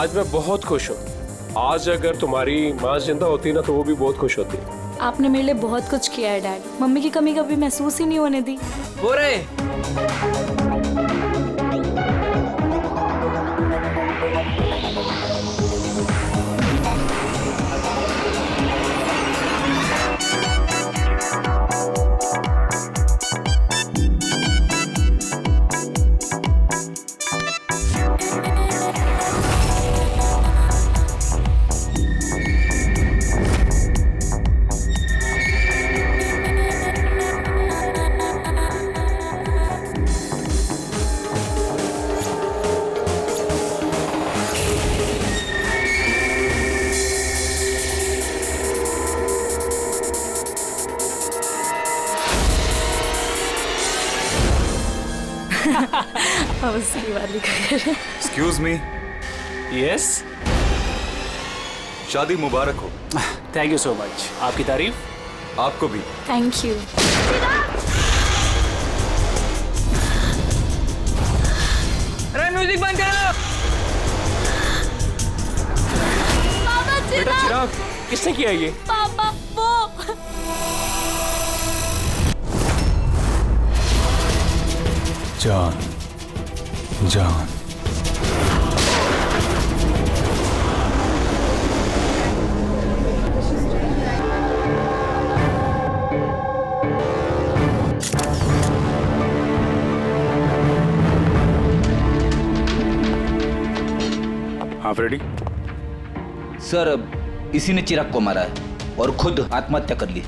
आज मैं बहुत खुश हूँ। आज अगर तुम्हारी माँ जिंदा होती ना तो वो भी बहुत खुश होती। आपने मेरे लिए बहुत कुछ किया है डैड। मम्मी की कमी कभी महसूस ही नहीं होने दी। वो रहे। उसकी वाली कर। Excuse me. यस, शादी मुबारक हो। Thank you so much. आपकी तारीफ। आपको भी। Thank you. अरे म्यूजिक बंद कर लो। पापा बेटा चिराग, किसने किया ये? पापा वो जान जान। हाँ फ्रेडी। सर अब इसी ने चिराग को मारा है और खुद आत्महत्या कर ली।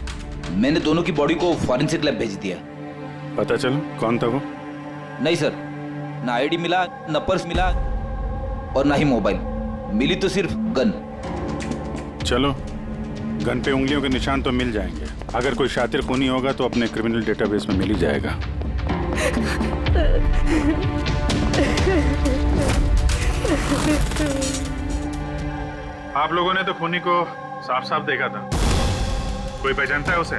मैंने दोनों की बॉडी को फॉरेंसिक लैब भेज दिया। पता चला कौन था वो? नहीं सर, ना आईडी मिला, ना पर्स मिला और ना ही मोबाइल मिली, तो सिर्फ गन। चलो, गन पे उंगलियों के निशान तो मिल जाएंगे। अगर कोई शातिर खूनी होगा तो अपने क्रिमिनल डेटाबेस में मिल ही जाएगा। आप लोगों ने तो खूनी को साफ साफ देखा था। कोई पहचानता है उसे?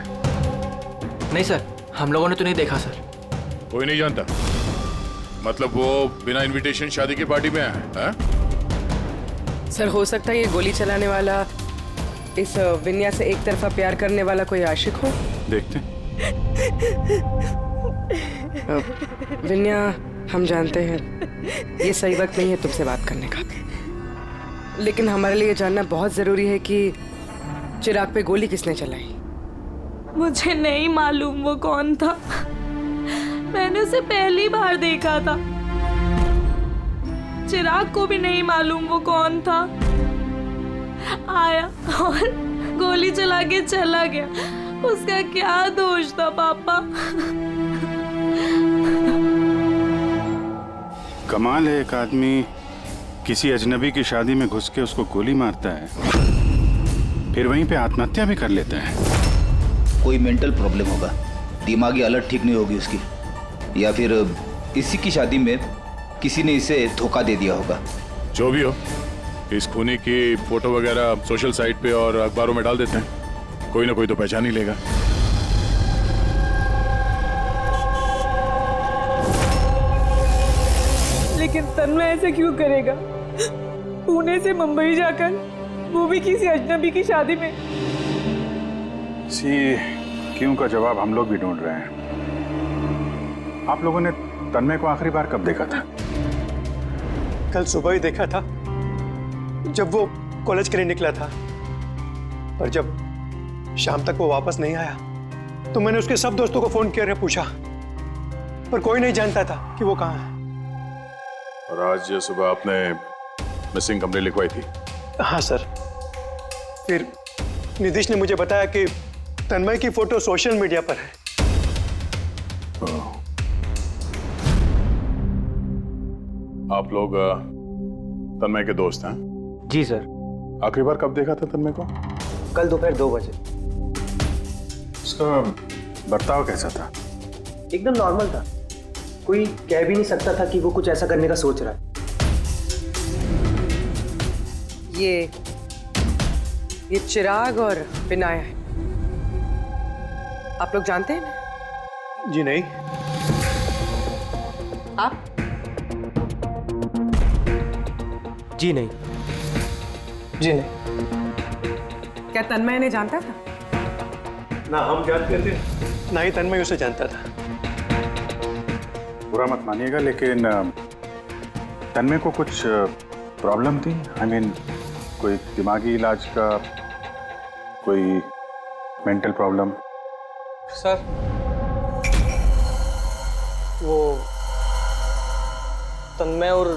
नहीं सर, हम लोगों ने तो नहीं देखा सर। कोई नहीं जानता? मतलब वो बिना इनविटेशन शादी की पार्टी में आया है? सर हो सकता है ये गोली चलाने वाला इस विन्या से एक तरफा प्यार करने वाला कोई आशिक हो। देखते। विन्या, हम जानते हैं ये सही वक्त नहीं है तुमसे बात करने का, लेकिन हमारे लिए जानना बहुत जरूरी है कि चिराग पे गोली किसने चलाई। मुझे नहीं मालूम वो कौन था। मैंने उसे पहली बार देखा था। चिराग को भी नहीं मालूम वो कौन था। आया और गोली चला के चला गया। उसका क्या दोष था पापा? कमाल है, एक आदमी किसी अजनबी की शादी में घुस के उसको गोली मारता है, फिर वहीं पे आत्महत्या भी कर लेता है। कोई मेंटल प्रॉब्लम होगा, दिमागी हालत ठीक नहीं होगी उसकी, या फिर इसी की शादी में किसी ने इसे धोखा दे दिया होगा। जो भी हो, इस खूनी की फोटो वगैरह सोशल साइट पे और अखबारों में डाल देते हैं। कोई ना कोई तो पहचान ही लेगा। लेकिन तन्मय ऐसे क्यों करेगा? पुणे से मुंबई जाकर, वो भी किसी अजनबी की शादी में। इसी क्यों का जवाब हम लोग भी ढूंढ रहे हैं। आप लोगों ने तन्मय को आखिरी बार कब देखा था? कल सुबह ही देखा था, जब वो कॉलेज के लिए निकला था। पर जब शाम तक वो वापस नहीं आया तो मैंने उसके सब दोस्तों को फोन किया, पूछा, पर कोई नहीं जानता था कि वो कहाँ है। और आज सुबह आपने मिसिंग कंप्लेंट लिखवाई थी? हाँ सर। फिर निधीश ने मुझे बताया कि तन्मय की फोटो सोशल मीडिया पर है। आप लोग तन्मय के दोस्त हैं? जी सर। आखिरी बार कब देखा था तन्मय को? कल दोपहर 2 बजे। उसका बर्ताव कैसा था? एकदम नॉर्मल था। कोई कह भी नहीं सकता था कि वो कुछ ऐसा करने का सोच रहा है। ये चिराग और विनाया है। आप लोग जानते हैं? जी नहीं। आप? जी नहीं। जी नहीं। क्या तन्मय इन्हें जानता था? ना हम जानते थे, ना ही तन्मय उसे जानता था। बुरा मत मानिएगा, लेकिन तन्मय को कुछ प्रॉब्लम थी। आई मीन कोई दिमागी इलाज का, कोई मेंटल प्रॉब्लम? सर वो तन्मय और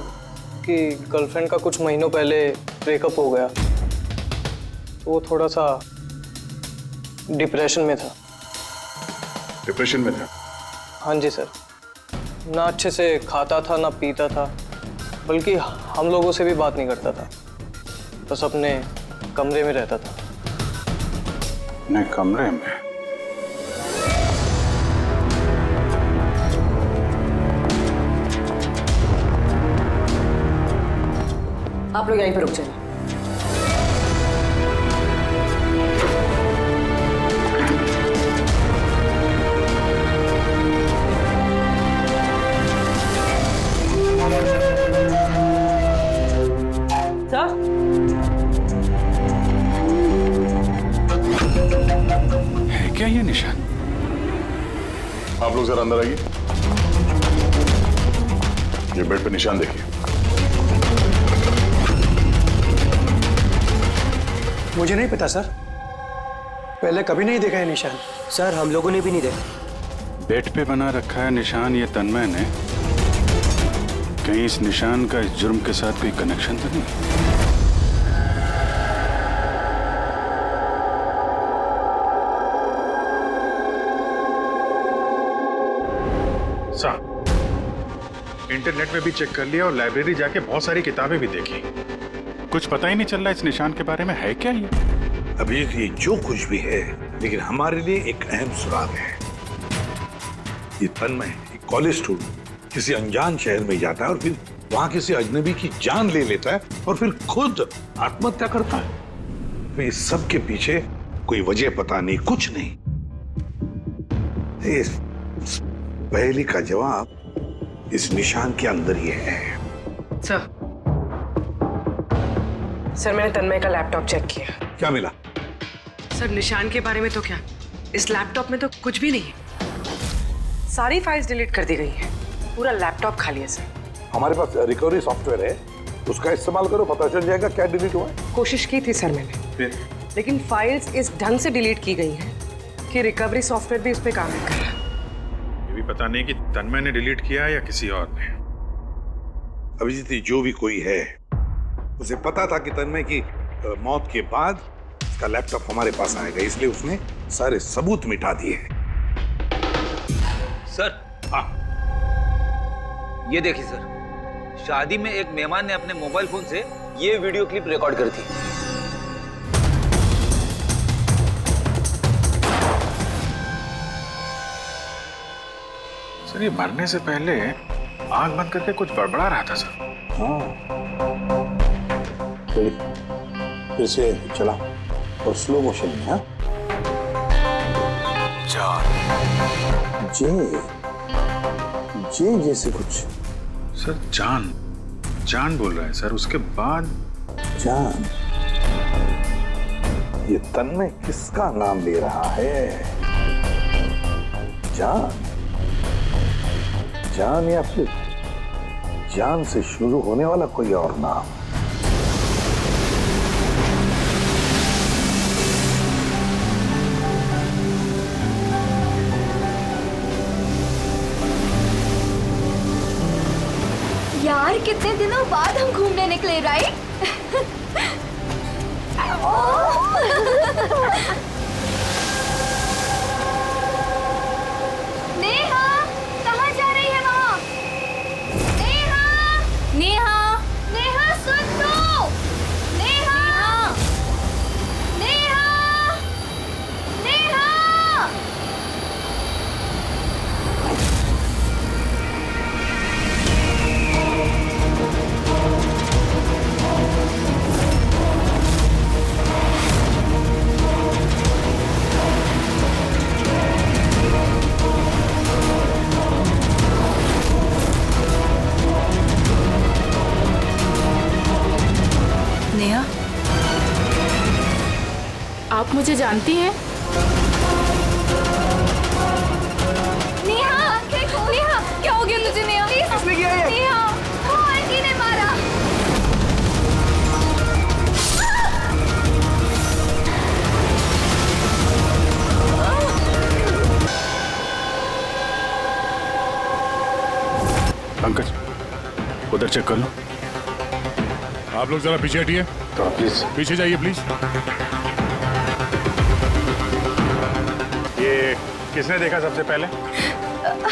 की गर्लफ्रेंड का कुछ महीनों पहले ब्रेकअप हो गया, तो वो थोड़ा सा डिप्रेशन में था। डिप्रेशन में था? हाँ जी सर, ना अच्छे से खाता था ना पीता था, बल्कि हम लोगों से भी बात नहीं करता था, बस अपने कमरे में रहता था। अपने कमरे में? आप लोग यहीं पर रुक जाइए। सर, है क्या ये निशान? आप लोग जरा अंदर आइए। ये बेड पे निशान देखिए। मुझे नहीं पता सर, पहले कभी नहीं देखा है निशान। सर हम लोगों ने भी नहीं देखा। बेड पे बना रखा है निशान ये तन्मय ने। कहीं इस निशान का इस जुर्म के साथ कोई कनेक्शन तो नहीं? साहब, इंटरनेट में भी चेक कर लिया और लाइब्रेरी जाके बहुत सारी किताबें भी देखी। कुछ पता ही नहीं चल रहा इस निशान के बारे में। है क्या ये? अभी ये जो कुछ भी है, लेकिन हमारे लिए एक अहम सुराग है। ये तन्मय एक कॉलेज स्टूडेंट किसी अनजान शहर में जाता है और फिर वहां किसी अजनबी की जान ले लेता है और फिर खुद आत्महत्या करता है। तो इस सब के पीछे कोई वजह पता नहीं, कुछ नहीं। इस पहेली का जवाब इस निशान के अंदर ही है। सर मैंने तन्मय का लैपटॉप चेक किया। क्या मिला? सर निशान के बारे में तो क्या, इस लैपटॉप में तो कुछ भी नहीं है। सारी फाइल्स डिलीट कर दी गई हैं। पूरा लैपटॉप खाली है सर। हमारे पास रिकवरी सॉफ्टवेयर है, उसका इस्तेमाल करो, पता चल जाएगा क्या डिलीट हुआ है। कोशिश की थी सर मैंने, लेकिन फाइल्स इस ढंग से डिलीट की गई हैं कि रिकवरी सॉफ्टवेयर भी उस पर काम नहीं कर रहा। ये भी पता नहीं कि तन्मय ने डिलीट किया या किसी और ने। अभिजीत, जो भी कोई है, उसे पता था कि तन्मय की मौत के बाद उसका लैपटॉप हमारे पास आएगा, इसलिए उसने सारे सबूत मिटा दिए। सर, हाँ, ये देखिए सर, शादी में एक मेहमान ने अपने मोबाइल फोन से ये वीडियो क्लिप रिकॉर्ड करी थी। सर ये मरने से पहले आंख बंद करके कुछ बड़बड़ा रहा था सर। फिर से चला और स्लो मोशन में। हाँ, जे जैसे कुछ। सर जान जान बोल रहा है सर, उसके बाद जान। ये तन्मय किसका नाम ले रहा है? जान, जान या फिर जान से शुरू होने वाला कोई और नाम? यार कितने दिनों बाद हम घूमने निकले, राइट? नेहा, कहाँ जा रही है वहाँ? नेहा, नेहा, नेहा सुन तो। नेहा, नेहा, नेहा। मुझे जानती हैं? नेहा, नेहा, क्या हो गया तुझे नेहा? किसने किया ये? नेहा, वो आंटी ने मारा। पंकज उधर चेक कर लो। आप लोग जरा पीछे हटिए, तो प्लीज पीछे जाइए प्लीज। ये किसने देखा सबसे पहले?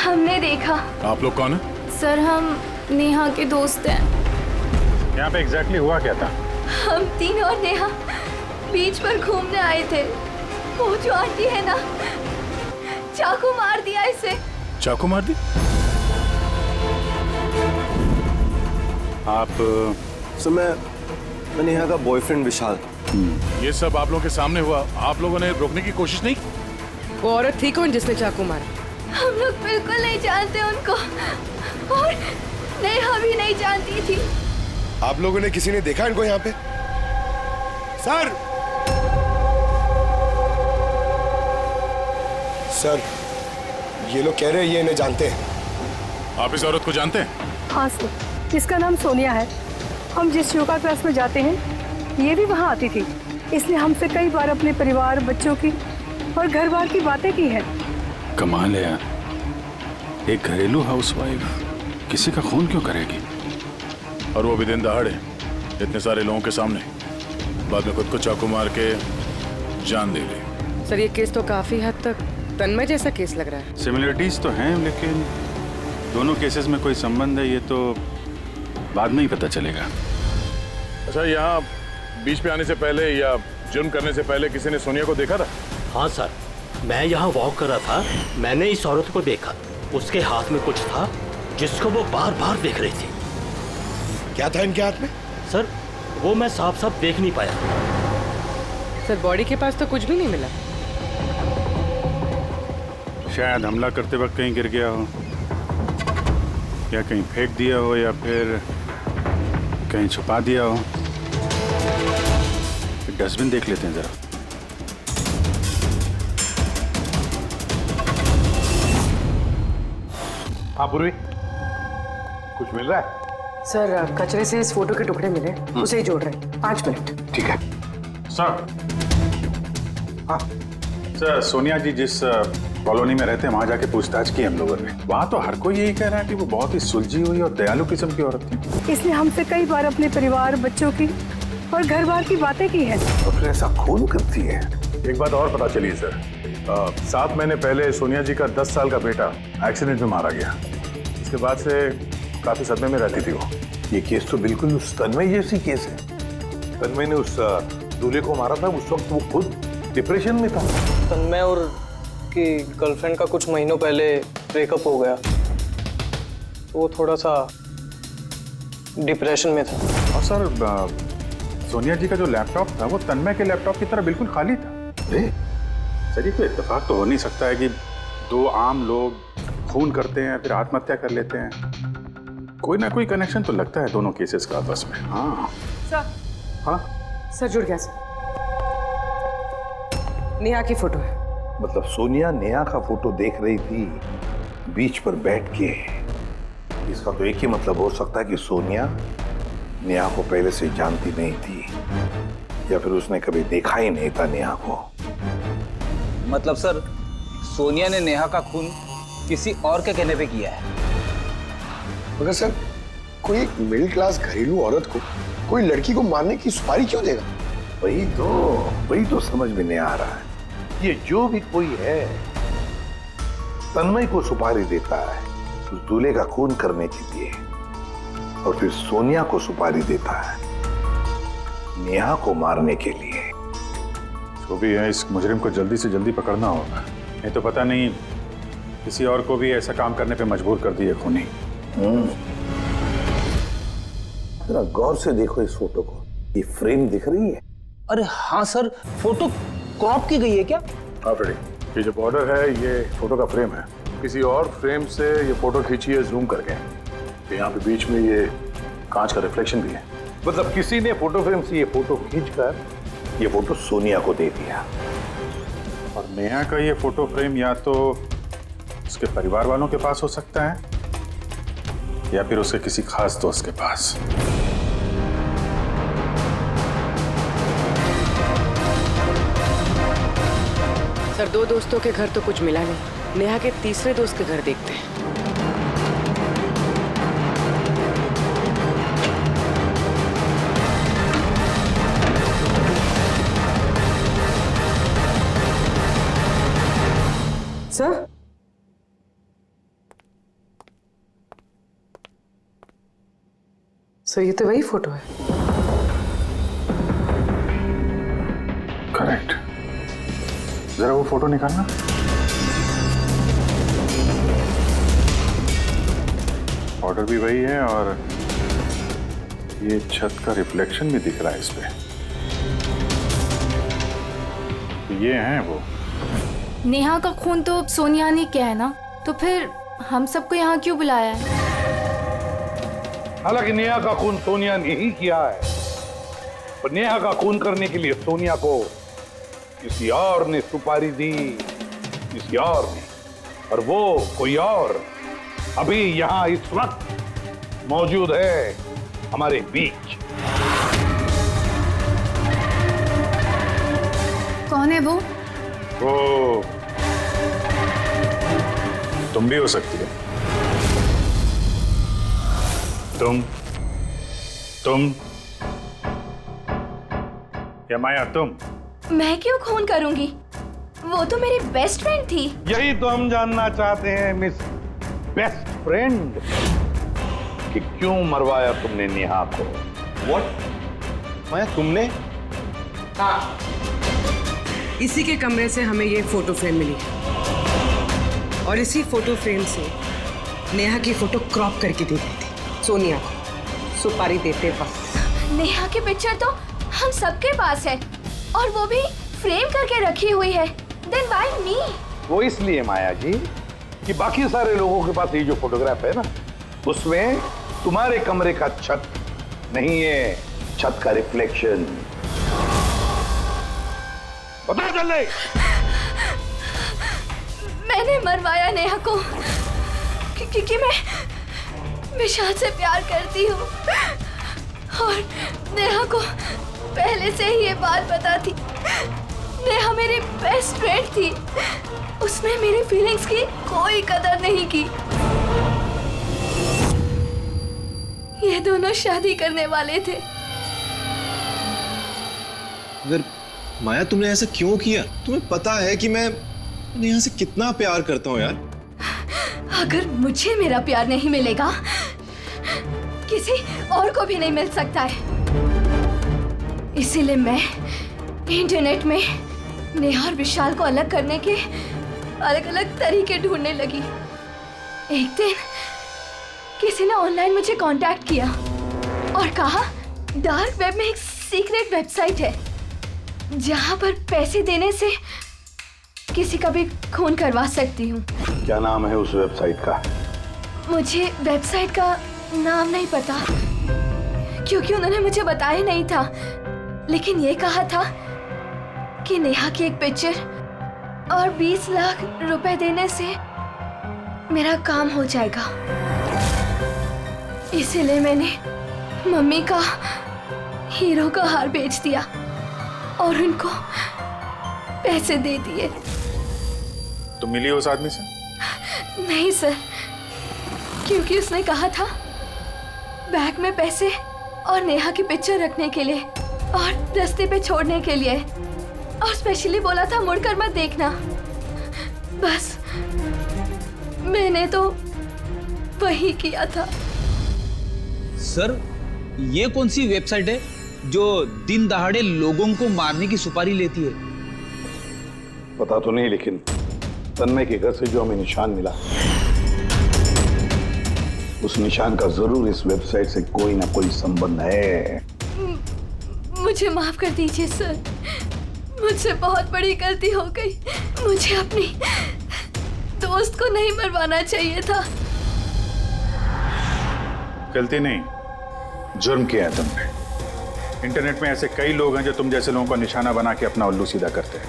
हमने देखा। आप लोग कौन है? सर हम नेहा के दोस्त हैं। यहाँ पे एग्जैक्टली हुआ क्या था? हम तीनों और नेहा बीच पर घूमने आए थे। वो जो आंटी है ना, चाकू मार दिया इसे। चाकू मार दी? आप सर मैं नेहा का बॉयफ्रेंड विशाल। ये सब आप लोगों के सामने हुआ, आप लोगों ने रोकने की कोशिश नहीं? वो औरत थी कौन जिसने चाकू मारा? हम लोग बिल्कुल नहीं जानते उनको, और नेहा भी नहीं जानती थी। आप लोगों ने किसी ने देखा इनको यहाँ पे? सर सर ये लोग कह रहे हैं ये इन्हें जानते हैं। आप इस औरत को जानते हैं? हाँ सर, इसका नाम सोनिया है। हम जिस योगा क्लास में जाते हैं ये भी वहाँ आती थी। इसने हमसे कई बार अपने परिवार, बच्चों की और घर बार की बातें की है। कमाल है यार, एक घरेलू हाउसवाइफ किसी का खून क्यों करेगी? और वो भी दिन दहाड़े, इतने सारे लोगों के सामने, बाद में खुद को चाकू मार के जान दे ली। सर ये केस तो काफी हद तक तन्मय जैसा केस लग रहा है। सिमिलरिटीज तो हैं, लेकिन दोनों केसेस में कोई संबंध है ये तो बाद में ही पता चलेगा। अच्छा, यहाँ बीच पे आने से पहले या जुर्म करने से पहले किसी ने सोनिया को देखा था? हाँ सर, मैं यहाँ वॉक कर रहा था, मैंने इस औरत को देखा। उसके हाथ में कुछ था जिसको वो बार बार देख रही थी। क्या था इनके हाथ में? सर वो मैं साफ साफ देख नहीं पाया। सर बॉडी के पास तो कुछ भी नहीं मिला। शायद हमला करते वक्त कहीं गिर गया हो, या कहीं फेंक दिया हो, या फिर कहीं छुपा दिया हो। डस्टबिन देख लेते हैं जरा। हाँ पूर्वी, कुछ मिल रहा है? सर कचरे से इस फोटो के टुकड़े मिले, उसे ही जोड़ रहे हैं। 5 मिनट। ठीक है सर। हाँ सर, सोनिया जी जिस कॉलोनी में रहते हैं वहां जाके पूछताछ की हम लोगों ने। वहां तो हर कोई यही कह रहा है कि वो बहुत ही सुलझी हुई और दयालु किस्म की औरत थी। इसने हमसे कई बार अपने परिवार, बच्चों की और घर बार की बातें की है। तो फिर ऐसा खून करती है? एक बात और पता चली सर, 7 महीने पहले सोनिया जी का 10 साल का बेटा एक्सीडेंट में मारा गया। इसके बाद से काफी सदमे में रहती थी वो। ये केस तो बिल्कुल उस तन्मय जैसी केस है। तन्मय ने उस दूल्हे को मारा था, उस वक्त वो खुद डिप्रेशन में था। तन्मय और की गर्लफ्रेंड का कुछ महीनों पहले ब्रेकअप हो गया, तो वो थोड़ा सा डिप्रेशन में था। और सर सोनिया जी का जो लैपटॉप था वो तन्मय के लैपटॉप की तरह बिल्कुल खाली था। सर ये तो इत्तेफाक तो हो नहीं सकता है कि 2 आम लोग खून करते हैं फिर आत्महत्या कर लेते हैं। कोई ना कोई कनेक्शन तो लगता है दोनों केसेस का आपस में। हाँ सर। हाँ सर जुड़ गया सर। नेहा की फोटो है। मतलब सोनिया नेहा का फोटो देख रही थी बीच पर बैठ के। इसका तो एक ही मतलब हो सकता है कि सोनिया नेहा को पहले से जानती नहीं थी, या फिर उसने कभी देखा ही नहीं था नेहा को। मतलब सर, सोनिया ने नेहा का खून किसी और के कहने पे किया है। मगर सर, कोई एक मिडिल क्लास घरेलू औरत को कोई लड़की को मारने की सुपारी क्यों देगा? वही तो समझ में नहीं आ रहा है। ये जो भी कोई है तन्मय को सुपारी देता है उस दूल्हे का खून करने के लिए, और फिर सोनिया को सुपारी देता है नेहा को मारने के लिए। जो भी है इस मुजरिम को जल्दी से जल्दी पकड़ना होगा, नहीं तो पता नहीं किसी और को भी ऐसा काम करने पे मजबूर कर दिए खूनी। जरा गौर से देखो इस फोटो को, ये फ्रेम दिख रही है? अरे हाँ सर, फोटो क्रॉप की गई है क्या? हाँ फ्रेडी, ये जो बॉर्डर है ये फोटो का फ्रेम है। किसी और फ्रेम से ये फोटो खींची है जूम करके। यहाँ पे बीच में ये कांच का रिफ्लेक्शन भी है। मतलब किसी ने फोटो फ्रेम से ये फोटो खींचकर ये फोटो सोनिया को दे दिया। नेहा का ये फोटो फ्रेम या तो उसके परिवार वालों के पास हो सकता है या फिर उसके किसी खास दोस्त के पास। सर, 2 दोस्तों के घर तो कुछ मिला नहीं। नेहा के तीसरे दोस्त के घर देखते हैं। सर, सर ये तो वही फोटो है। करेक्ट। जरा वो फोटो निकालना। ऑर्डर भी वही है और ये छत का रिफ्लेक्शन भी दिख रहा है इस पे। ये हैं वो। नेहा का खून तो सोनिया ने किया है ना, तो फिर हम सबको यहाँ क्यों बुलाया है? हालांकि नेहा का खून सोनिया ने ही किया है, पर नेहा का खून करने के लिए सोनिया को किसी और ने सुपारी दी, किसी और ने, और वो कोई और अभी यहाँ इस वक्त मौजूद है हमारे बीच। कौन है वो? वो तुम भी हो सकती है। तुम या माया तुम? मैं क्यों खून करूंगी? वो तो मेरी बेस्ट फ्रेंड थी। यही तो हम जानना चाहते हैं मिस बेस्ट फ्रेंड, कि क्यों मरवाया तुमने नेहा को? व्हाट? माया तुमने? हाँ, इसी के कमरे से हमें ये फोटो फ्रेम मिली है और इसी फोटो फ्रेम से नेहा की फोटो क्रॉप करके दी गई थी सोनिया को सुपारी देते वक्त। नेहा की पिक्चर तो हम सबके पास है और वो भी फ्रेम करके रखी हुई है। Then why me? वो इसलिए माया जी कि बाकी सारे लोगों के पास ये जो फोटोग्राफ है ना, उसमें तुम्हारे कमरे का छत नहीं है, छत का रिफ्लेक्शन। पता चले। मैंने मरवाया नेहा को क्योंकि मैं विशाल से प्यार करती हूँ और नेहा को पहले से ही ये बात पता थी। नेहा मेरी बेस्ट फ्रेंड थी, उसने मेरी फीलिंग्स की कोई कदर नहीं की। ये दोनों शादी करने वाले थे। अगर माया तुमने ऐसा क्यों किया? तुम्हें पता है कि मैं नेहा से कितना प्यार करता हूँ यार। अगर मुझे मेरा प्यार नहीं मिलेगा, किसी और को भी नहीं मिल सकता है। इसीलिए मैं इंटरनेट में नेहा और विशाल को अलग करने के अलग अलग तरीके ढूंढने लगी। एक दिन किसी ने ऑनलाइन मुझे कांटेक्ट किया और कहा डार्क वेब में एक सीक्रेट वेबसाइट है जहां पर पैसे देने से किसी का भी खून करवा सकती हूँ। क्या नाम है उस वेबसाइट का? मुझे वेबसाइट का नाम नहीं पता क्योंकि उन्होंने मुझे बताया नहीं था, लेकिन ये कहा था कि नेहा की एक पिक्चर और 20 लाख रुपए देने से मेरा काम हो जाएगा। इसीलिए मैंने मम्मी का हीरो का हार बेच दिया और उनको पैसे दे दिए। तुम मिली उस आदमी से? नहीं सर, क्योंकि उसने कहा था बैग में पैसे और नेहा की पिक्चर रखने के लिए और रास्ते पे छोड़ने के लिए, और स्पेशली बोला था मुड़कर मत देखना। बस मैंने तो वही किया था। सर, ये कौन सी वेबसाइट है जो दिन दहाड़े लोगों को मारने की सुपारी लेती है? पता तो नहीं, लेकिन तन्मय के घर से जो हमें निशान मिला, उस निशान का जरूर इस वेबसाइट से कोई ना कोई संबंध है। मुझे माफ कर दीजिए सर, मुझसे बहुत बड़ी गलती हो गई। मुझे अपनी दोस्त को नहीं मरवाना चाहिए था। गलती नहीं, जुर्म किया है तुमने। इंटरनेट में ऐसे कई लोग हैं जो तुम जैसे लोगों का निशाना बना के अपना उल्लू सीधा करते हैं।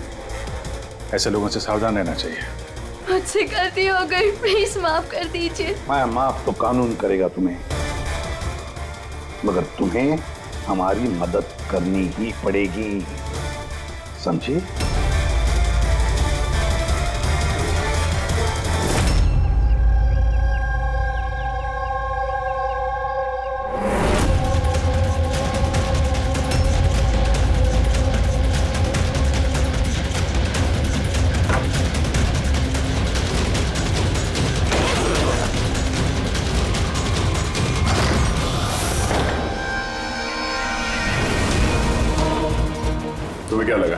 ऐसे लोगों से सावधान रहना चाहिए। मुझसे गलती हो गई, प्लीज माफ कर दीजिए। माया, माफ तो कानून करेगा तुम्हें, मगर तुम्हें हमारी मदद करनी ही पड़ेगी, समझे? तुम्हें क्या लगा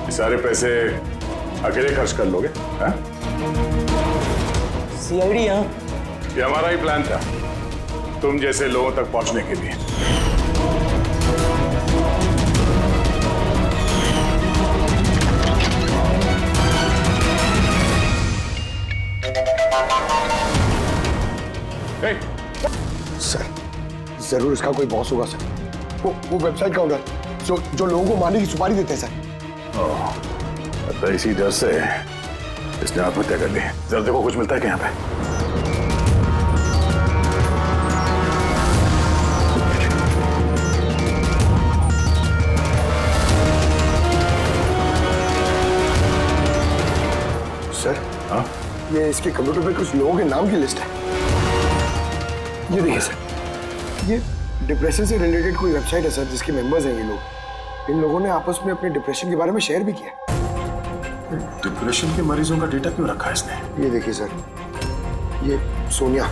ये सारे पैसे अकेले खर्च कर लोगे? सीआईडी यहाँ? ये हमारा ही प्लान था, तुम जैसे लोगों तक पहुंचने के लिए। सर, जरूर इसका कोई बॉस होगा सर। वो वेबसाइट का ओनर जो लोगों को मारने की सुपारी देते हैं सर। तो इसी डर से इसने आत्महत्या कर ली। जरा देखो कुछ मिलता है क्या यहाँ पे? सर, हाँ? ये इसके कंप्यूटर पे कुछ लोगों के नाम की लिस्ट है। ये देखिए सर, ये डिप्रेशन से रिलेटेड कोई वेबसाइट है सर, जिसके मेंबर्स हैं ये लोग। इन लोगों ने आपस में अपने डिप्रेशन के बारे में शेयर भी किया। डिप्रेशन के मरीजों का डेटा क्यों रखा है इसने? ये देखिए सर, ये सोनिया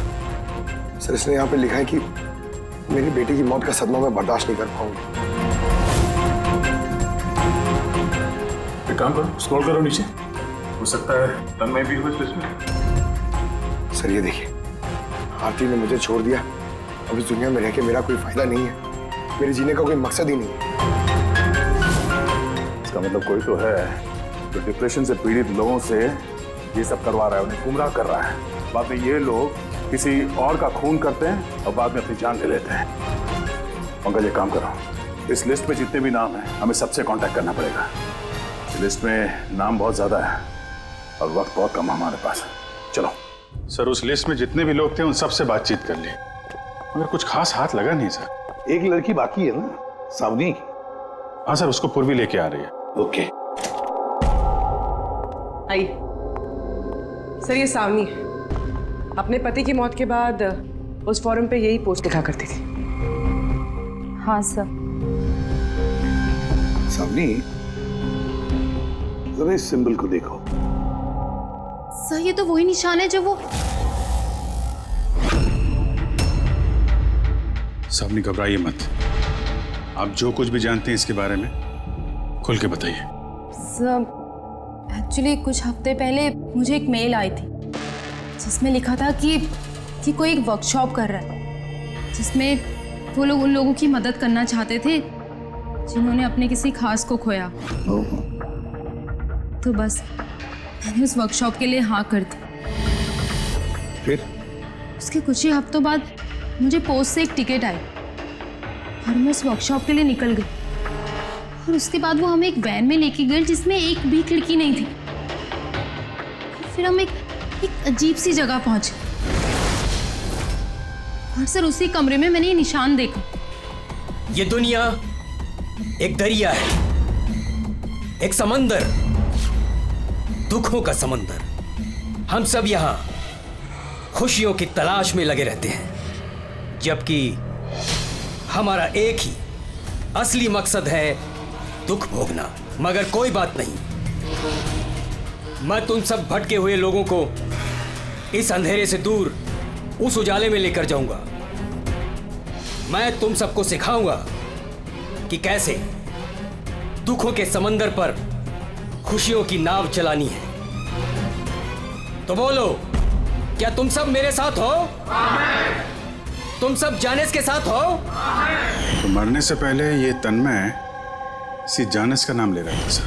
सर, इसने यहाँ पे लिखा है कि मेरी बेटी की मौत का सदमा मैं बर्दाश्त नहीं कर पाऊंगी। एक काम करो, स्क्रॉल करो नीचे, हो सकता है तन्मय भी हो इस लिस्ट में। सर ये देखिए, आरती ने मुझे छोड़ दिया, अब इस दुनिया में रह के मेरा कोई फायदा नहीं है, मेरे जीने का कोई मकसद ही नहीं है। इसका मतलब कोई तो है जो डिप्रेशन से पीड़ित लोगों से ये सब करवा रहा है, उन्हें गुमराह कर रहा है। बाद में ये लोग किसी और का खून करते हैं और बाद में अपनी जान ले लेते हैं। पंकज, ये काम करो, इस लिस्ट में जितने भी नाम हैं हमें सबसे कांटेक्ट करना पड़ेगा। इस लिस्ट में नाम बहुत ज्यादा है और वक्त बहुत कम है हमारे पास। चलो सर, उस लिस्ट में जितने भी लोग थे उन सबसे बातचीत कर ली, मगर कुछ खास हाथ लगा नहीं सर। एक लड़की बाकी है ना, सावनी? हाँ सर, उसको पूर्वी लेके आ रही है। ओके। आई सर, ये सावनी है, अपने पति की मौत के बाद उस फोरम पे यही पोस्ट लिखा करती थी। हाँ सर। सावनी, जरा इस सिंबल को देखो। सर, ये तो वही निशान है जो वो... सावनी, घबराइए मत, आप जो कुछ भी जानते हैं इसके बारे में खुल के बताइए। सर, एक्चुअली कुछ हफ्ते पहले मुझे एक मेल आई थी जिसमें लिखा था कि कोई एक वर्कशॉप कर रहा है जिसमें वो लोग उन लोगों की मदद करना चाहते थे जिन्होंने अपने किसी खास को खोया। तो बस मैंने उस वर्कशॉप के लिए हाँ कर दी। फिर उसके कुछ ही हफ्तों बाद मुझे पोस्ट से एक टिकट आई और मैं उस वर्कशॉप के लिए निकल गई। और उसके बाद वो हमें एक वैन में लेके गए जिसमें एक भी खिड़की नहीं थी। फिर हम एक अजीब सी जगह पहुंचे और सर उसी कमरे में मैंने ये निशान देखा। ये दुनिया एक दरिया है, एक समंदर, दुखों का समंदर। हम सब यहाँ खुशियों की तलाश में लगे रहते हैं, जबकि हमारा एक ही असली मकसद है दुख भोगना। मगर कोई बात नहीं, मैं तुम सब भटके हुए लोगों को इस अंधेरे से दूर उस उजाले में लेकर जाऊंगा। मैं तुम सबको सिखाऊंगा कि कैसे दुखों के समंदर पर खुशियों की नाव चलानी है। तो बोलो, क्या तुम सब मेरे साथ हो? तुम सब जानिस के साथ हो? तो मरने से पहले ये तन्मय इसी जानिस का नाम ले रहा था सर।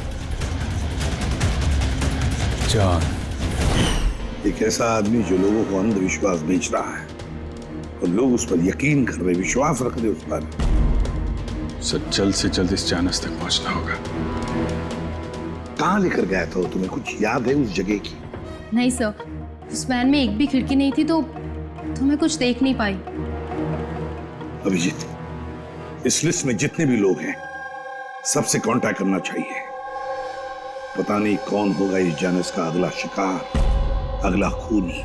जान, एक ऐसा आदमी जो लोगों को अंधविश्वास बेच रहा है और लोग उस पर यकीन कर रहे, विश्वास रख रहे उस पर। सर, जल्द से जल्द इस जानिस तक पहुंचना होगा। कहाँ लेकर गया था? तुम्हें कुछ याद है उस जगह की? नहीं सर, उस वैन में एक भी खिड़की नहीं थी तो मैं कुछ देख नहीं पाई। अभिजीत, इस लिस्ट में जितने भी लोग हैं सबसे कांटेक्ट करना चाहिए। पता नहीं कौन होगा इस जानिस का अगला शिकार, अगला खूनी।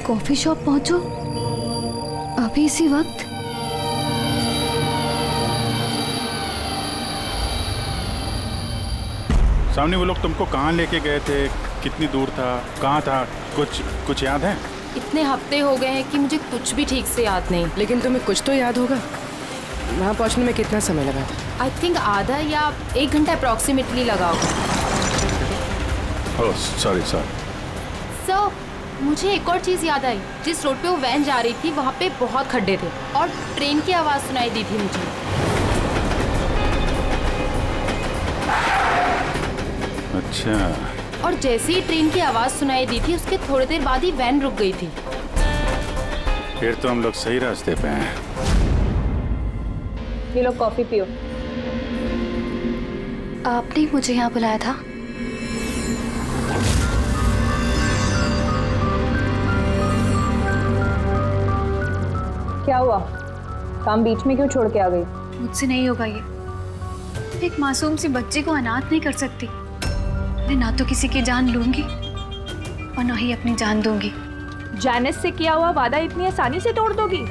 कॉफी शॉप पहुंचो अभी इसी वक्त? सामने वो लोग तुमको कहाँ लेके गए थे, कितनी दूर था, कहाँ था, कुछ याद है? इतने हफ्ते हो गए हैं कि मुझे कुछ भी ठीक से याद नहीं। लेकिन तुम्हें कुछ तो याद होगा। वहाँ पहुँचने में कितना समय लगा था? आई थिंक आधा या 1 घंटा अप्रॉक्सीमेटली लगा होगा। Oh sorry. सर, मुझे एक और चीज़ याद आई। जिस रोड पे वो वैन जा रही थी वहाँ पे बहुत खड्डे थे और ट्रेन की आवाज़ सुनाई दी थी मुझे। अच्छा। और जैसे ही ट्रेन की आवाज़ सुनाई दी थी उसके थोड़ी देर बाद ही वैन रुक गई थी। फिर तो हम लोग सही रास्ते पे हैं। ये लो कॉफ़ी पियो। आपने मुझे यहाँ बुलाया था? क्या हुआ? काम बीच में क्यों छोड़ के आ गई? मुझसे नहीं होगा ये। एक मासूम सी बच्ची को अनाथ नहीं कर सकती। मैं ना तो किसी की जान लूंगी और ना ही अपनी जान दूंगी। जानिस से किया हुआ वादा इतनी आसानी से तोड़ दोगी?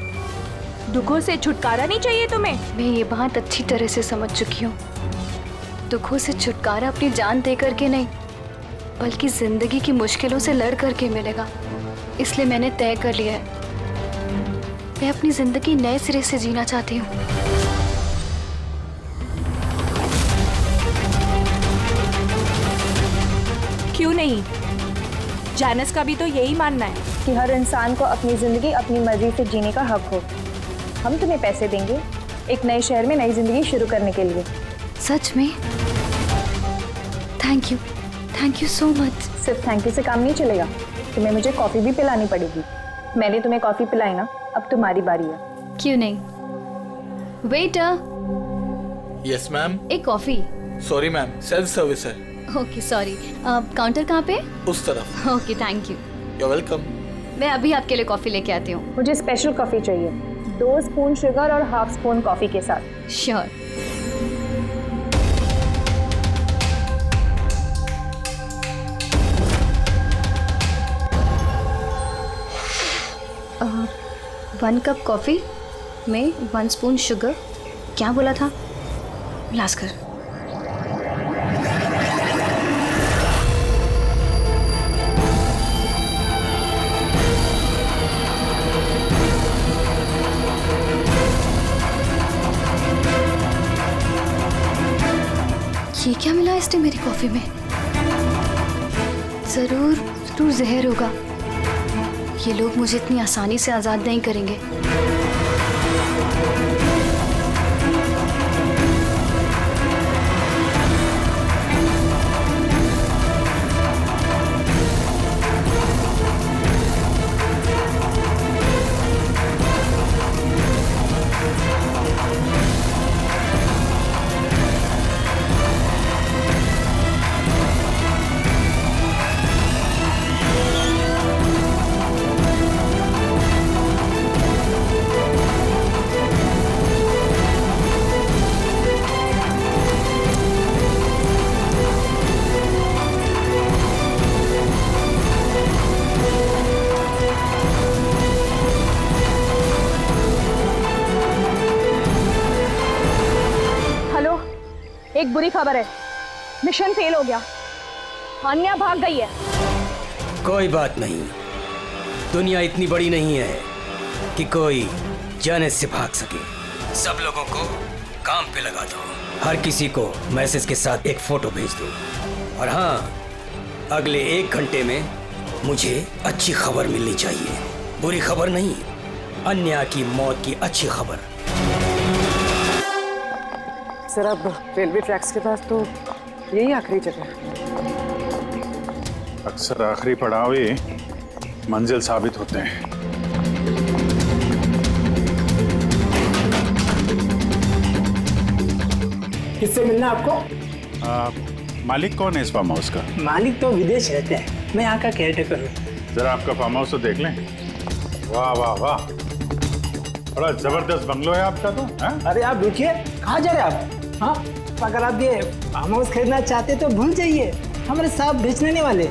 दुखों से छुटकारा नहीं चाहिए तुम्हें? मैं ये बात अच्छी तरह से समझ चुकी हूँ। दुखों से छुटकारा अपनी जान दे करके नहीं, बल्कि जिंदगी की मुश्किलों से लड़ करके मिलेगा। इसलिए मैंने तय कर लिया है, मैं अपनी जिंदगी नए सिरे से जीना चाहती हूँ। क्यों नहीं? जानिस का भी तो यही मानना है कि हर इंसान को अपनी जिंदगी अपनी मर्जी से जीने का हक हो। हम तुम्हें पैसे देंगे एक नए शहर में नई जिंदगी शुरू करने के लिए। सच में? Thank you so much. सिर्फ थैंक यू से काम नहीं चलेगा, तुम्हें मुझे कॉफी भी पिलानी पड़ेगी। मैंने तुम्हें कॉफी पिलाई ना, अब तुम्हारी बारी है। क्यों नहीं? वेटर। Yes ma'am. एक coffee. Sorry ma'am, self service है। Okay sorry. काउंटर कहाँ पे? उस तरफ। Okay thank you. You welcome. मैं अभी आपके लिए कॉफी लेके आती हूँ। मुझे स्पेशल कॉफी चाहिए, 2 स्पून शुगर और ½ स्पून कॉफी के साथ। श्योर। वन कप कॉफी में 1 स्पून शुगर। क्या बोला था? लास्कर। क्या मिला इसने मेरी कॉफी में? जरूर जरूर जहर होगा। ये लोग मुझे इतनी आसानी से आजाद नहीं करेंगे। एक बुरी खबर है, मिशन फेल हो गया। अन्या भाग गई है। कोई बात नहीं, दुनिया इतनी बड़ी नहीं है कि कोई जाने से भाग सके। सब लोगों को काम पे लगा दो। हर किसी को मैसेज के साथ एक फोटो भेज दो। और हाँ, अगले 1 घंटे में मुझे अच्छी खबर मिलनी चाहिए। बुरी खबर नहीं, अन्या की मौत की अच्छी खबर। सर, अब रेलवे ट्रैक्स के पास तो यही आखिरी जगह है। अक्सर आखिरी पड़ाव ही मंजिल साबित होते हैं। किससे मिलना आपको? मालिक कौन है इस फार्म हाउस का? मालिक तो विदेश रहते हैं, मैं यहाँ का केयरटेकर हूँ। जरा आपका फार्म हाउस तो देख लें। वाह वाह वाह, बड़ा जबरदस्त बंगलो है आपका तो। अरे आप रुकिए, कहाँ जा रहे हैं आप? हाँ, अगर आप ये फार्म हाउस खरीदना चाहते तो भूल जाइए, हमारे साहब बेचने वाले।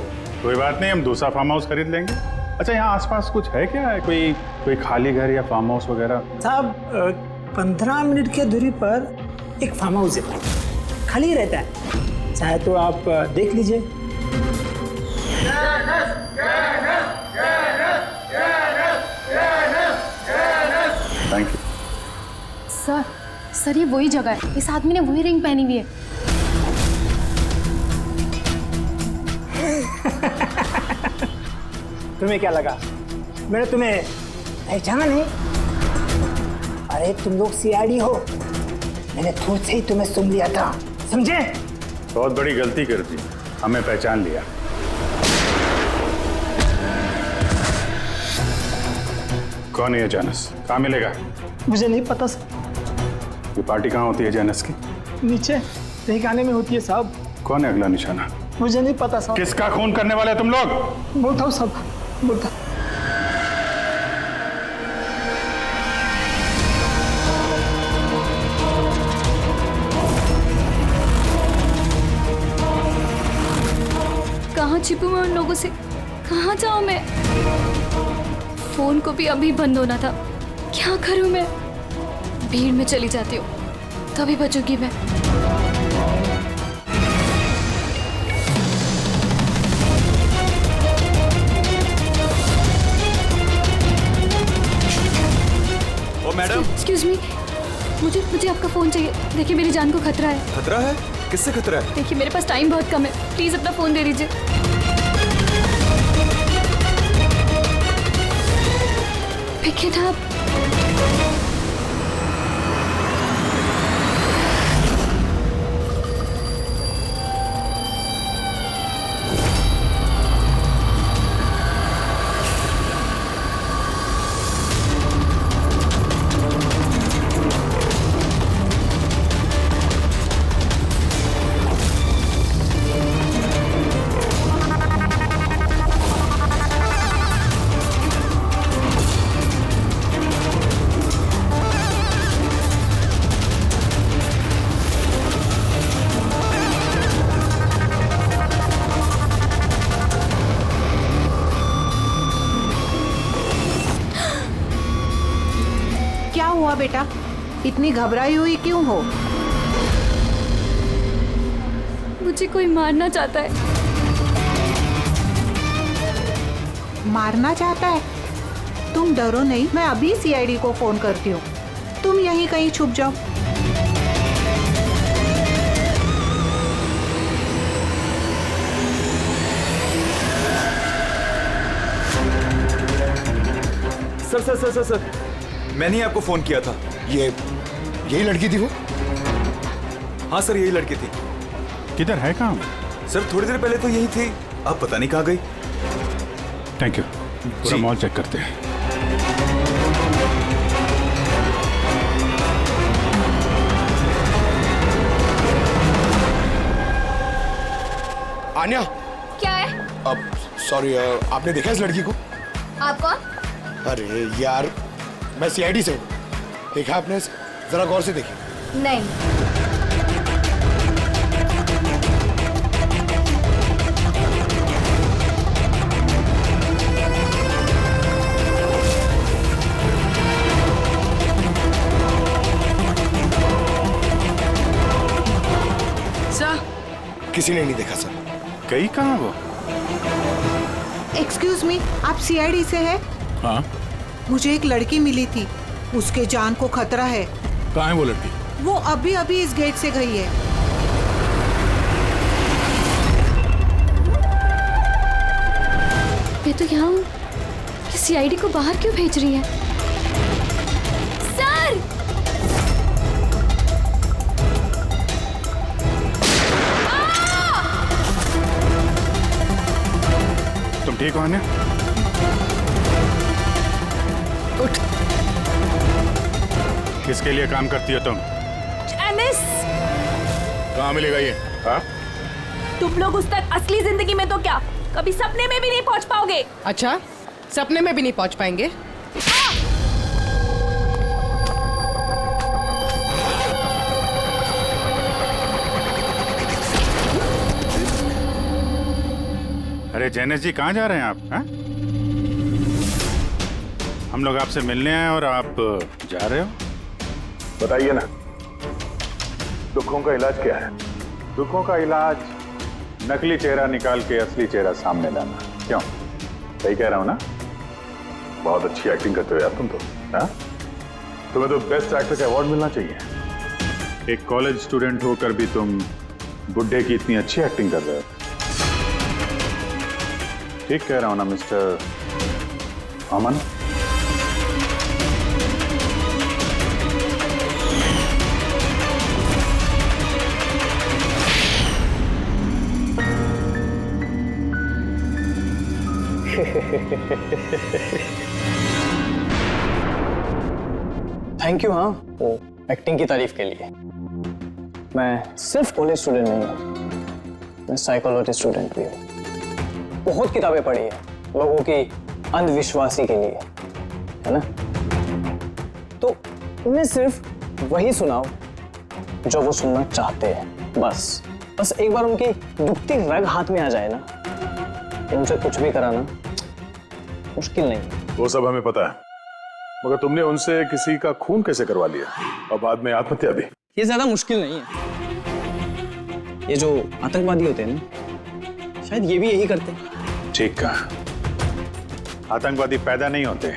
कोई बात नहीं, हम दूसरा फार्म हाउस खरीद लेंगे। अच्छा, यहाँ आसपास कुछ है क्या? कोई खाली घर या फार्म हाउस वगैरह? साहब 15 मिनट की दूरी पर एक फार्म हाउस है, खाली रहता है, चाहे तो आप देख लीजिए। Thank you. सर ये वही जगह है। इस आदमी ने वही रिंग पहनी हुई है। तुम्हें क्या लगा मैंने तुम्हें पहचाना नहीं? अरे तुम लोग सीआईडी हो, मैंने खुद से ही तुम्हें सुन लिया था, समझे? बहुत बड़ी गलती कर दी, हमें पहचान लिया। कौन है ये जानस? कहाँ मिलेगा? मुझे नहीं पता सर। ये पार्टी कहाँ होती है जानस की? नीचे तहखाने में होती है साहब। कौन है अगला निशाना? मुझे नहीं पता साहब। किसका खून करने वाले तुम लोग? बोलता हूँ साहब, बोलता। कहाँ छिपूं मैं उन लोगों से? कहाँ जाऊँ मैं? फोन को भी अभी बंद होना था। क्या करूँ मैं? भीड़ में चली जाती हूँ, तभी बचूंगी मैं। ओ मैडम, एक्सक्यूज मी, मुझे आपका फोन चाहिए। देखिए मेरी जान को खतरा है। खतरा है? किससे खतरा है? देखिए मेरे पास टाइम बहुत कम है, प्लीज अपना फोन दे दीजिए। Pick it up. बेटा, इतनी घबराई हुई क्यों हो? मुझे कोई मारना चाहता है। मारना चाहता है? तुम डरो नहीं, मैं अभी सीआईडी को फोन करती हूँ। तुम यहीं कहीं छुप जाओ। Sir sir sir sir sir मैंने ही आपको फोन किया था। यही लड़की थी वो? हाँ सर, यही लड़की थी। किधर है काम? सर थोड़ी देर पहले तो यही थी, अब पता नहीं कहाँ गई। Thank you. पूरा मॉल चेक करते हैं। आन्या, क्या है? अब सॉरी, आपने देखा इस लड़की को? आप कौन? अरे यार, मैं सीआईडी से हूँ। देखा आपने? जरा गौर से देखिए। नहीं। सर, किसी ने नहीं देखा सर। गई कहाँ वो? एक्सक्यूज मी, आप सीआईडी से है? हाँ। मुझे एक लड़की मिली थी, उसके जान को खतरा है। कहाँ है वो लड़की? वो अभी अभी इस गेट से गई है। ये तो यहाँ सीआईडी को बाहर क्यों भेज रही है? सर! तुम ठीक हो आन्या? उठ। किसके लिए काम करती हो तुम? जैनिस! कहाँ मिलेगा ये? हाँ? तुम लोग उस तक असली जिंदगी में तो क्या, कभी सपने में भी नहीं पहुंच पाओगे। अच्छा, सपने में भी नहीं पहुंच पाएंगे? अरे जैनेश जी, कहाँ जा रहे हैं आप? हाँ? हम लोग आपसे मिलने आए और आप जा रहे हो? बताइए ना, दुखों का इलाज क्या है? दुखों का इलाज नकली चेहरा निकाल के असली चेहरा सामने लाना। क्यों? सही कह रहा हूं ना? बहुत अच्छी एक्टिंग करते हो यार तुम तो। हाँ? तुम्हें तो बेस्ट एक्टर का अवार्ड मिलना चाहिए। एक कॉलेज स्टूडेंट होकर भी तुम बुड्ढे की इतनी अच्छी एक्टिंग कर रहे हो। ठीक कह रहा हूं ना मिस्टर अमन? Thank you. हाँ, वो एक्टिंग की तारीफ के लिए। मैं सिर्फ कॉलेज स्टूडेंट नहीं हूँ, मैं साइकोलॉजी स्टूडेंट भी हूँ। बहुत किताबें पढ़ी है लोगों की अंधविश्वासी के लिए, है ना? तो उन्हें सिर्फ वही सुनाओ जो वो सुनना चाहते हैं। बस एक बार उनकी दुखती रग हाथ में आ जाए ना, उनसे कुछ भी कराना मुश्किल नहीं। वो सब हमें पता है, मगर तुमने उनसे किसी का खून कैसे करवा लिया और बाद में आत्महत्या भी? ये ज्यादा मुश्किल नहीं है। ये जो आतंकवादी होते हैं ना, शायद ये भी यही करते हैं। ठीक कहा। आतंकवादी पैदा नहीं होते,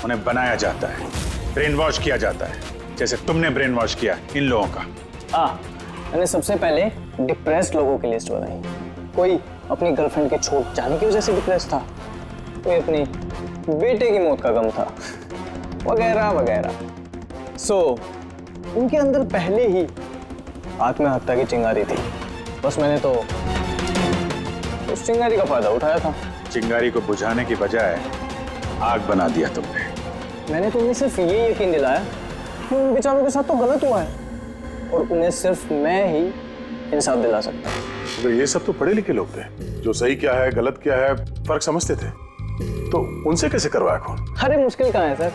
उन्हें बनाया जाता है, ब्रेन वॉश किया जाता है, जैसे तुमने ब्रेन वॉश किया इन लोगों का। मैंने सबसे पहले डिप्रेस्ड लोगों की लिस्ट बनाई। कोई अपनी गर्लफ्रेंड के छोड़ जाने की वजह से डिप्रेस था, कोई अपनी बेटे की मौत का गम था, वगैरह वगैरह। सो उनके अंदर पहले ही आत्महत्या की चिंगारी थी। बस मैंने तो उस चिंगारी का फायदा उठाया था। चिंगारी को बुझाने की बजाय आग बना दिया तुमने। मैंने तो उन्हें सिर्फ ये यकीन दिलाया कि उन बेचारों के साथ तो गलत हुआ है, और उन्हें सिर्फ मैं ही इंसाफ दिला सकता हूँ। तो ये सब तो पढ़े लिखे लोग थे, जो सही क्या है गलत क्या है फर्क समझते थे, तो उनसे कैसे करवाया खून? अरे मुश्किल कहाँ है सर?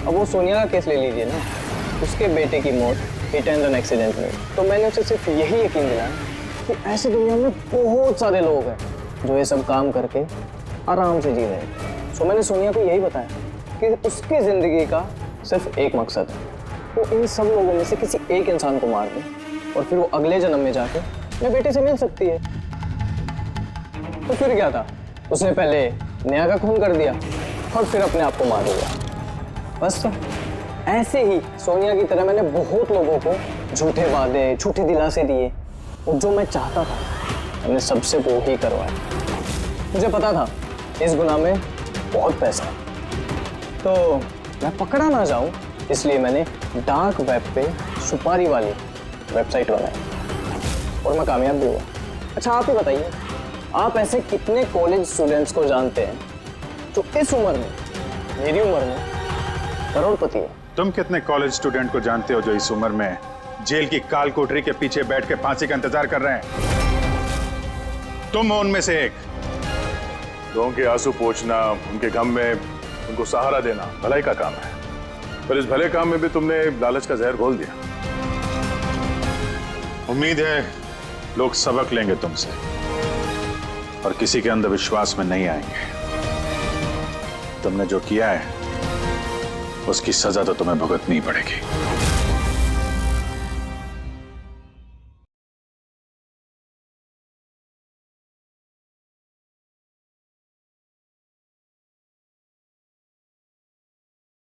अब वो सोनिया का केस ले लीजिए ना, उसके बेटे की मौत हिट एंड रन एक्सीडेंट में। तो मैंने उसे सिर्फ यही यकीन दिलाया कि ऐसी दुनिया में बहुत सारे लोग हैं जो ये सब काम करके आराम से जी रहे हैं। सो मैंने सोनिया को यही बताया कि उसकी जिंदगी का सिर्फ एक मकसद है, वो इन सब लोगों में से किसी एक इंसान को मार दे, और फिर वो अगले जन्म में जाके अपने बेटे से मिल सकती है। तो फिर क्या था, उसने पहले नेहा का खून कर दिया और फिर अपने आप को मार दिया। बस तो ऐसे ही सोनिया की तरह मैंने बहुत लोगों को झूठे वादे, झूठे दिलासे दिए, और जो मैं चाहता था मैंने सबसे वो ही करवाया। मुझे पता था इस गुनाह में बहुत पैसा है, तो मैं पकड़ा ना जाऊं इसलिए मैंने डार्क वेब पे सुपारी वाली वेबसाइट बनाई और मैं कामयाब भी हुआ। अच्छा आप ही बताइए, आप ऐसे कितने कॉलेज स्टूडेंट्स को जानते हैं जो इस उम्र में, मेरी उम्र में, करोड़पति है? तुम कितने कॉलेज स्टूडेंट को जानते हो जो इस उम्र में जेल की काल कोठरी के पीछे बैठ के फांसी का इंतजार कर रहे हैं? तुम हो उनमें से एक। लोगों के आंसू पोंछना, उनके गम में उनको सहारा देना भलाई का काम है, पर इस भले काम में भी तुमने लालच का जहर घोल दिया। उम्मीद है लोग सबक लेंगे तुमसे और किसी के अंधविश्वास में नहीं आएंगे। तुमने जो किया है उसकी सजा तो तुम्हें भुगतनी पड़ेगी।